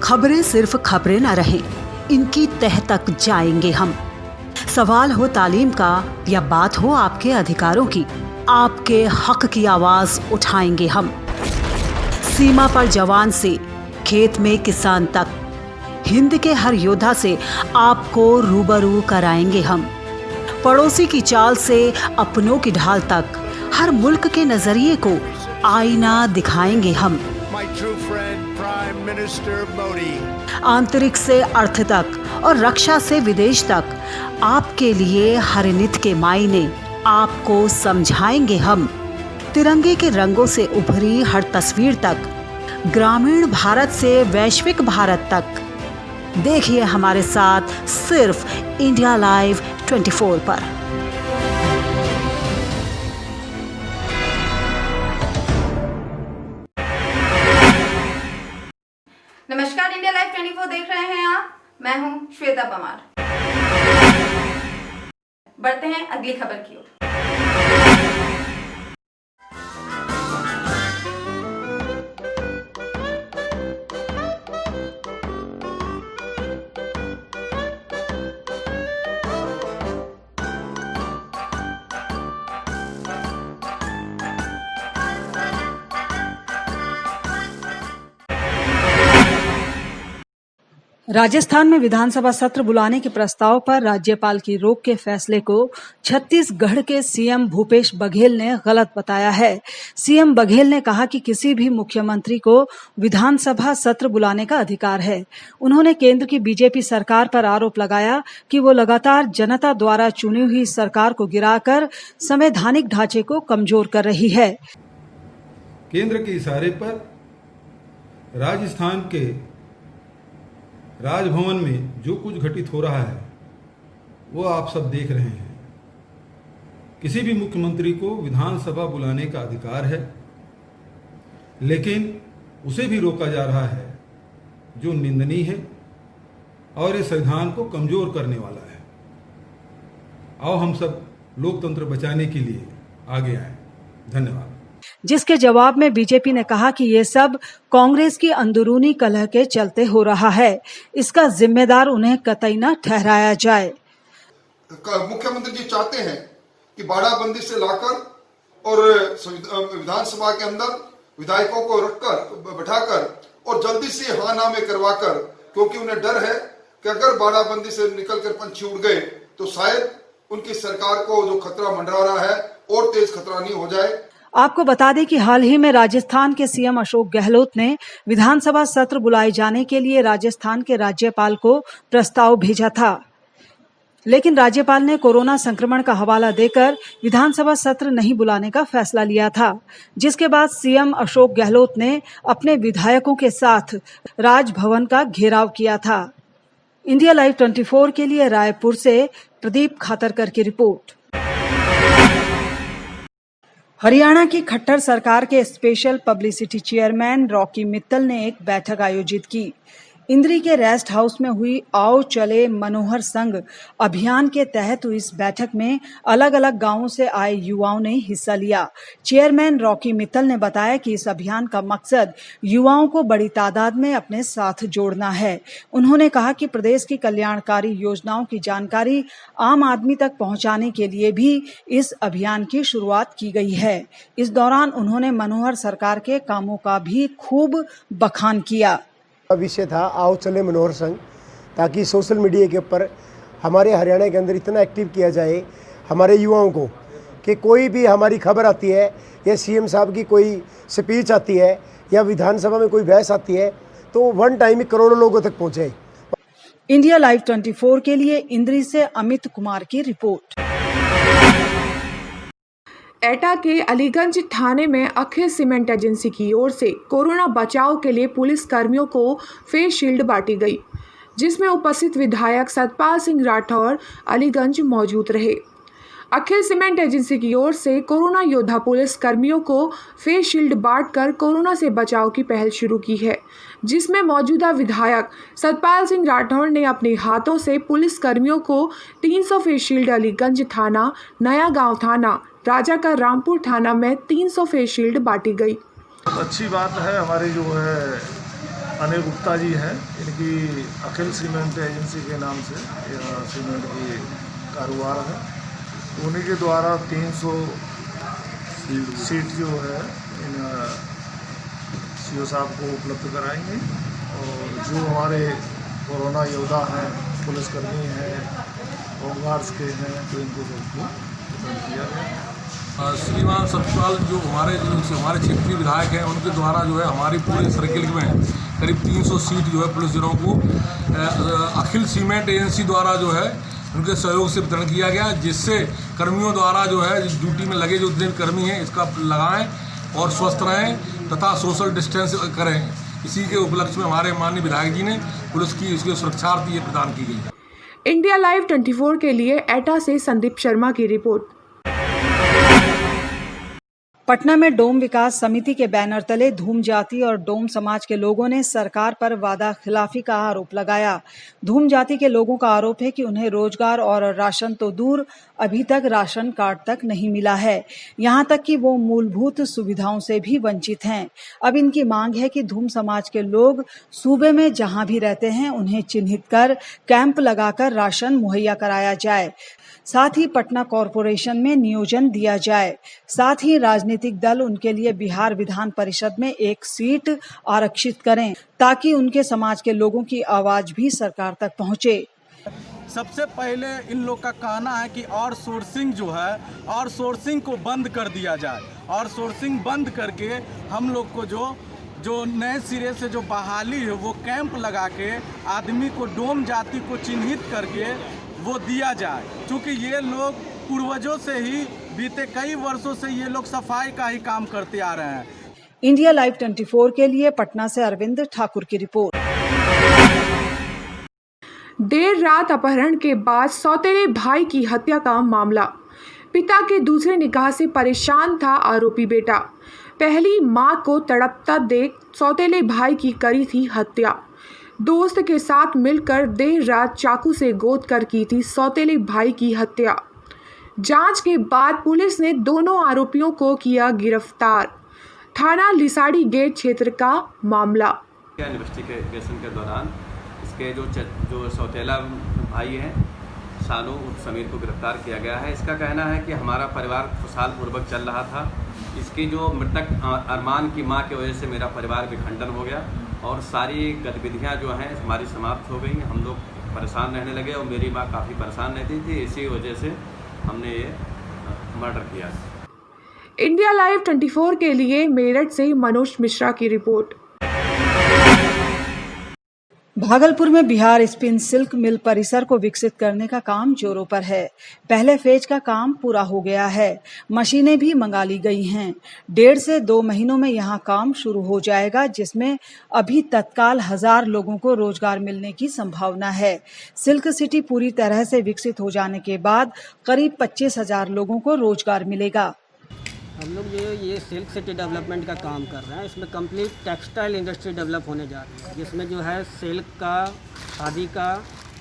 खबरें सिर्फ खबरें न रहें, इनकी तह तक जाएंगे हम। सवाल हो तालीम का या बात हो आपके अधिकारों की, आपके हक की आवाज उठाएंगे हम। सीमा पर जवान से खेत में किसान तक, हिंद के हर योद्धा से आपको रूबरू कराएंगे हम। पड़ोसी की चाल से अपनों की ढाल तक, हर मुल्क के नजरिए को आईना दिखाएंगे हम। My true friend, Prime Minister Modi. आंतरिक से अर्थ तक और रक्षा से विदेश तक, आपके लिए हर नित के मायने आपको समझाएंगे हम। तिरंगे के रंगों से उभरी हर तस्वीर तक, ग्रामीण भारत से वैश्विक भारत तक, देखिए हमारे साथ सिर्फ इंडिया लाइव 24 पर। नमस्कार, इंडिया लाइव 24 देख रहे हैं आप। मैं हूं श्वेता परमार। बढ़ते हैं अगली खबर की ओर। राजस्थान में विधानसभा सत्र बुलाने के प्रस्ताव पर राज्यपाल की रोक के फैसले को छत्तीसगढ़ के सीएम भूपेश बघेल ने गलत बताया है। सीएम बघेल ने कहा कि किसी भी मुख्यमंत्री को विधानसभा सत्र बुलाने का अधिकार है। उन्होंने केंद्र की बीजेपी सरकार पर आरोप लगाया कि वो लगातार जनता द्वारा चुनी हुई सरकार को गिराकर संवैधानिक ढांचे को कमजोर कर रही है। केंद्र के इशारे पर राजस्थान के राजभवन में जो कुछ घटित हो रहा है वो आप सब देख रहे हैं। किसी भी मुख्यमंत्री को विधानसभा बुलाने का अधिकार है, लेकिन उसे भी रोका जा रहा है, जो निंदनीय है और इस संविधान को कमजोर करने वाला है। आओ हम सब लोकतंत्र बचाने के लिए आगे आए। धन्यवाद। जिसके जवाब में बीजेपी ने कहा कि ये सब कांग्रेस की अंदरूनी कलह के चलते हो रहा है, इसका जिम्मेदार उन्हें कतई न ठहराया जाए। मुख्यमंत्री जी चाहते हैं कि बाड़ाबंदी से लाकर और विधानसभा के अंदर विधायकों को रखकर बैठाकर और जल्दी से हाँ ना में करवाकर, क्योंकि उन्हें डर है कि अगर बाड़ाबंदी से निकलकर पंछी उड़ गए तो शायद उनकी सरकार को जो खतरा मंडरा रहा है और तेज खतरा नहीं हो जाए। आपको बता दें कि हाल ही में राजस्थान के सीएम अशोक गहलोत ने विधानसभा सत्र बुलाए जाने के लिए राजस्थान के राज्यपाल को प्रस्ताव भेजा था, लेकिन राज्यपाल ने कोरोना संक्रमण का हवाला देकर विधानसभा सत्र नहीं बुलाने का फैसला लिया था, जिसके बाद सीएम अशोक गहलोत ने अपने विधायकों के साथ राजभवन का घेराव किया था। इंडिया लाइव 24 के लिए रायपुर से प्रदीप खातरकर की रिपोर्ट। हरियाणा की खट्टर सरकार के special publicity chairman Rocky Mittal ने एक बैठक आयोजित की। इंद्री के रेस्ट हाउस में हुई आओ चले मनोहर संघ अभियान के तहत हुई इस बैठक में अलग अलग गांवों से आए युवाओं ने हिस्सा लिया। चेयरमैन रॉकी मित्तल ने बताया कि इस अभियान का मकसद युवाओं को बड़ी तादाद में अपने साथ जोड़ना है। उन्होंने कहा कि प्रदेश की कल्याणकारी योजनाओं की जानकारी आम आदमी तक पहुंचाने के लिए भी इस अभियान की शुरुआत की गई है। इस दौरान उन्होंने मनोहर सरकार के कामों का भी खूब बखान किया। विषय था आओ चले मनोहर संघ, ताकि सोशल मीडिया के ऊपर हमारे हरियाणा के अंदर इतना एक्टिव किया जाए हमारे युवाओं को कि कोई भी हमारी खबर आती है या सीएम साहब की कोई स्पीच आती है या विधानसभा में कोई बहस आती है तो वन टाइम में करोड़ों लोगों तक पहुंचे। इंडिया लाइव 24 के लिए इंद्री से अमित कुमार की रिपोर्ट। एटा के अलीगंज थाने में अखिल सीमेंट एजेंसी की ओर से कोरोना बचाव के लिए पुलिस कर्मियों को फेस शील्ड बांटी गई, जिसमें उपस्थित विधायक सतपाल सिंह राठौर अलीगंज मौजूद रहे। अखिल सीमेंट एजेंसी की ओर से कोरोना योद्धा पुलिस कर्मियों को फेस शील्ड बांटकर कोरोना से बचाव की पहल शुरू की है, जिसमें मौजूदा विधायक सतपाल सिंह राठौर ने अपने हाथों से पुलिस कर्मियों को 300 फेस शील्ड अलीगंज थाना, नया गांव थाना, राजा का रामपुर थाना में 300 फेस शील्ड बांटी गई। अच्छी बात है। हमारे जो है अनिल गुप्ता जी हैं, इनकी अखिल सीमेंट एजेंसी के नाम से सीमेंट की कारोबार है, उन्हीं के द्वारा 300 सीट जो है इन सीओ साहब को उपलब्ध कराएंगे। और जो हमारे कोरोना योद्धा हैं, पुलिसकर्मी हैं, होमगार्ड्स के हैं, तो इनको सबको वितरण किया गया। श्रीमान सतपाल जो हमारे क्षेत्रीय विधायक हैं, उनके द्वारा जो है हमारी पूरे सर्किल में करीब 300 सीट जो है पुलिसजनों को अखिल सीमेंट एजेंसी द्वारा जो है उनके सहयोग से वितरण किया गया, जिससे कर्मियों द्वारा जो है ड्यूटी में लगे जो दिन कर्मी हैं इसका लगाएं और स्वस्थ रहें तथा सोशल डिस्टेंस करें। इसी के उपलक्ष्य में हमारे माननीय विधायक जी ने पुलिस की इसकी सुरक्षार्थ ये प्रदान की गई। इंडिया लाइव 24 के लिए एटा से संदीप शर्मा की रिपोर्ट। पटना में डोम विकास समिति के बैनर तले धूम जाति और डोम समाज के लोगों ने सरकार पर वादा खिलाफी का आरोप लगाया। धूम जाति के लोगों का आरोप है कि उन्हें रोजगार और राशन तो दूर, अभी तक राशन कार्ड तक नहीं मिला है, यहां तक कि वो मूलभूत सुविधाओं से भी वंचित हैं। अब इनकी मांग है कि धूम समाज के लोग सूबे में जहां भी रहते हैं उन्हें चिन्हित कर कैंप लगाकर राशन मुहैया कराया जाए, साथ ही पटना कॉरपोरेशन में नियोजन दिया जाए। साथ ही राजनीतिक दल उनके लिए बिहार विधान परिषद में एक सीट आरक्षित करें, ताकि उनके समाज के लोगों की आवाज भी सरकार तक पहुंचे। सबसे पहले इन लोग का कहना है कि आउटसोर्सिंग जो है, आउटसोर्सिंग को बंद कर दिया जाए। आउटसोर्सिंग बंद करके हम लोग को जो नए सिरे से जो बहाली है वो कैंप लगा के आदमी को डोम जाति को चिन्हित करके वो दिया जाए, क्योंकि ये लोग पूर्वजों से ही बीते कई वर्षों से ये लोग सफाई का ही काम करते आ रहे हैं। इंडिया लाइव 24 के लिए पटना से अरविंद ठाकुर की रिपोर्ट। देर रात अपहरण के बाद सौतेले भाई की हत्या का मामला। पिता के दूसरे निकाह से परेशान था आरोपी बेटा। पहली मां को तड़पता देख सौतेले भाई की करी थी हत्या। दोस्त के साथ मिलकर देर रात चाकू से गोद कर की थी सौतेले भाई की हत्या। जांच के बाद पुलिस ने दोनों आरोपियों को किया गिरफ्तार। थाना लिसाड़ी गेट क्षेत्र का मामला। इन्वेस्टिगेशन के दौरान इसके जो सौतेला भाई हैं सानू उर्फ समीर को गिरफ्तार किया गया है। इसका कहना है कि हमारा परिवार खुशहाल पूर्वक चल रहा था। इसकी जो मृतक अरमान की मां की वजह से मेरा परिवार विखंडन हो गया और सारी गतिविधियां जो हैं हमारी समाप्त हो गई। हम लोग परेशान रहने लगे और मेरी मां काफ़ी परेशान रहती थी, इसी वजह से हमने ये मर्डर किया। इंडिया लाइव 24 के लिए मेरठ से मनोज मिश्रा की रिपोर्ट। भागलपुर में बिहार स्पिन सिल्क मिल परिसर को विकसित करने का काम जोरों पर है। पहले फेज का काम पूरा हो गया है, मशीनें भी मंगा ली गई हैं। 1.5 से 2 महीनों में यहां काम शुरू हो जाएगा, जिसमें अभी तत्काल 1000 लोगों को रोजगार मिलने की संभावना है। सिल्क सिटी पूरी तरह से विकसित हो जाने के बाद करीब 25,000 लोगों को रोजगार मिलेगा। हम लोग ये सिल्क सिटी डेवलपमेंट का काम कर रहे हैं। इसमें कंप्लीट टेक्सटाइल इंडस्ट्री डेवलप होने जा रही है, जिसमें जो है सिल्क का, खादी का,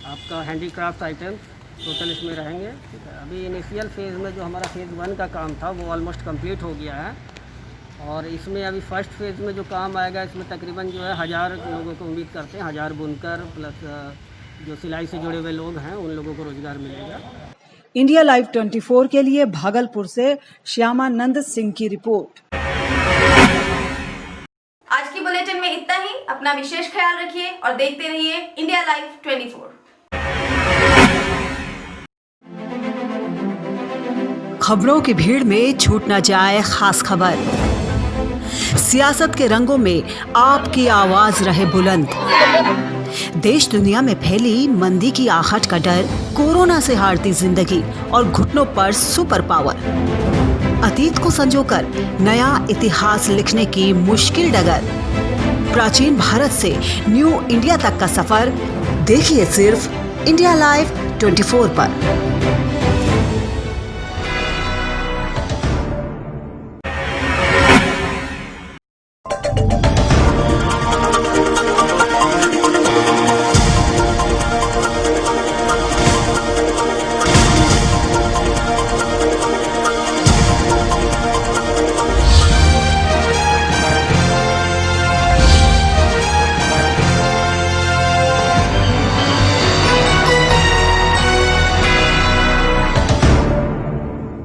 आपका हैंडीक्राफ्ट आइटम टोटल इसमें रहेंगे। ठीक है, अभी इनिशियल फेज़ में जो हमारा फेज़ 1 का काम था वो ऑलमोस्ट कंप्लीट हो गया है और इसमें अभी फर्स्ट फेज़ में जो काम आएगा इसमें तकरीबन जो है 1000 लोगों को उम्मीद करते हैं। 1000 बुनकर प्लस जो सिलाई से जुड़े हुए लोग हैं उन लोगों को रोजगार मिलेगा। इंडिया लाइव 24 के लिए भागलपुर से श्यामानंद सिंह की रिपोर्ट। आज की बुलेटिन में इतना ही। अपना विशेष ख्याल रखिए और देखते रहिए इंडिया लाइव 24। खबरों की भीड़ में छूट न जाए खास खबर। सियासत के रंगों में आपकी आवाज रहे बुलंद। देश दुनिया में फैली मंदी की आहट का डर, कोरोना से हारती जिंदगी और घुटनों पर सुपर पावर। अतीत को संजोकर नया इतिहास लिखने की मुश्किल डगर। प्राचीन भारत से न्यू इंडिया तक का सफर देखिए सिर्फ इंडिया लाइव 24 पर।